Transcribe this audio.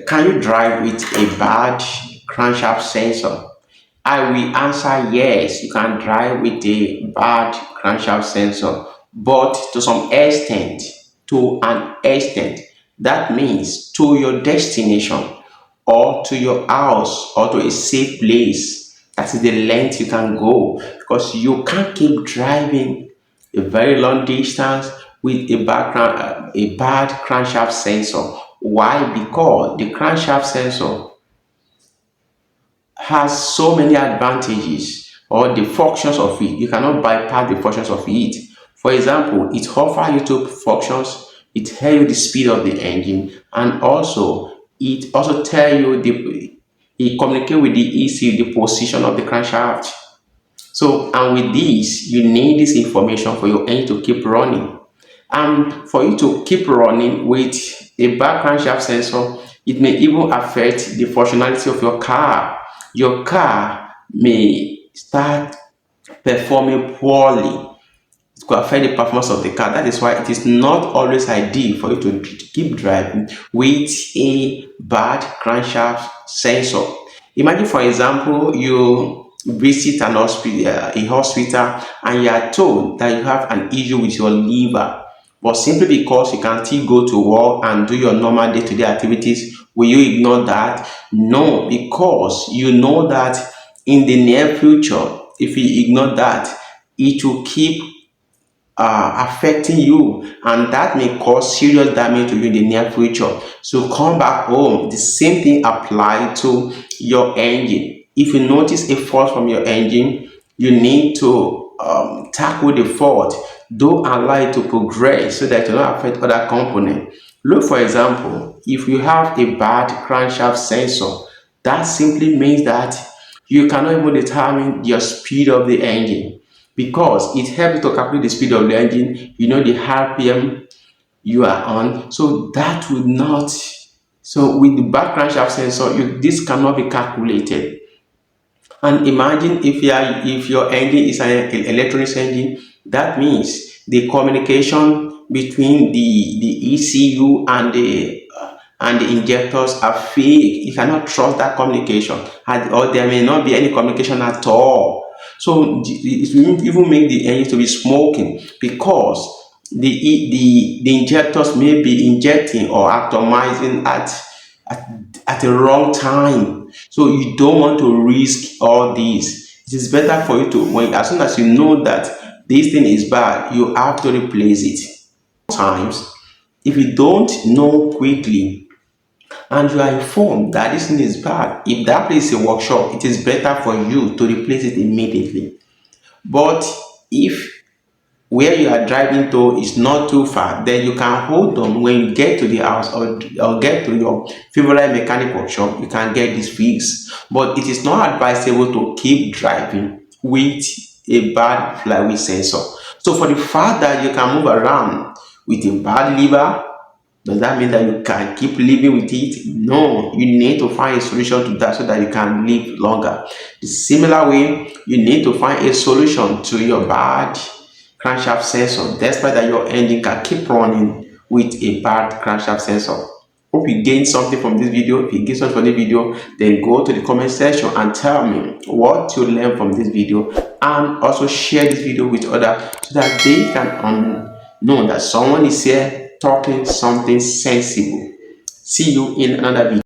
Can you drive with a bad crankshaft sensor? I will answer yes, you can drive with a bad crankshaft sensor, but to some extent, to an extent. That means to your destination or to your house or to a safe place. That is the length you can go because you can't keep driving a very long distance with a bad crankshaft sensor. Why? Because the crankshaft sensor has so many advantages or the functions of it. You cannot bypass the functions of it. For example, it offers you two functions. It tells you the speed of the engine, and also it also tell you the it communicate with the ECU, the position of the crankshaft. So, and with this, you need this information for your engine to keep running. And for you to keep running with a bad crankshaft sensor, it may even affect the functionality of your car. Your car may start performing poorly. It could affect the performance of the car. That is why it is not always ideal for you to keep driving with a bad crankshaft sensor. Imagine, for example, you visit a hospital, and you are told that you have an issue with your liver, but simply because you can still go to work and do your normal day-to-day activities, will you ignore that? No, because you know that in the near future, if you ignore that, it will keep affecting you, and that may cause serious damage to you in the near future. So come back home. The same thing applies to your engine. If you notice a fault from your engine, you need to tackle the fault. Don't allow it to progress so that it will not affect other components. Look, for example, if you have a bad crankshaft sensor, that simply means that you cannot even determine your speed of the engine because it helps you to calculate the speed of the engine. You know the RPM you are on, so that would not. So with the bad crankshaft sensor, this cannot be calculated. And imagine if your engine is an electronics engine, that means the communication between the ECU and the injectors are fake. You cannot trust that communication, or there may not be any communication at all. So it will even make the engine to be smoking because the injectors may be injecting or atomizing at a wrong time. So you don't want to risk all this. It is better for you to, when as soon as you know that this thing is bad, you have to replace it. Sometimes, if you don't know quickly and you are informed that this thing is bad, if that place is a workshop, it is better for you to replace it immediately. But if where you are driving to is not too far, then you can hold on. When you get to the house, or get to your favorite mechanic workshop, you can get this fixed. But it is not advisable to keep driving with a bad flywheel sensor. So for the fact that you can move around with a bad lever, does that mean that you can keep living with it? No, you need to find a solution to that so that you can live longer. The similar way, you need to find a solution to your bad crankshaft sensor, despite that your engine can keep running with a bad crankshaft sensor. Hope you gained something from this video. If you gained something from this video, then go to the comment section and tell me what you learned from this video, and also share this video with others so that they can know that someone is here talking something sensible. See you in another video.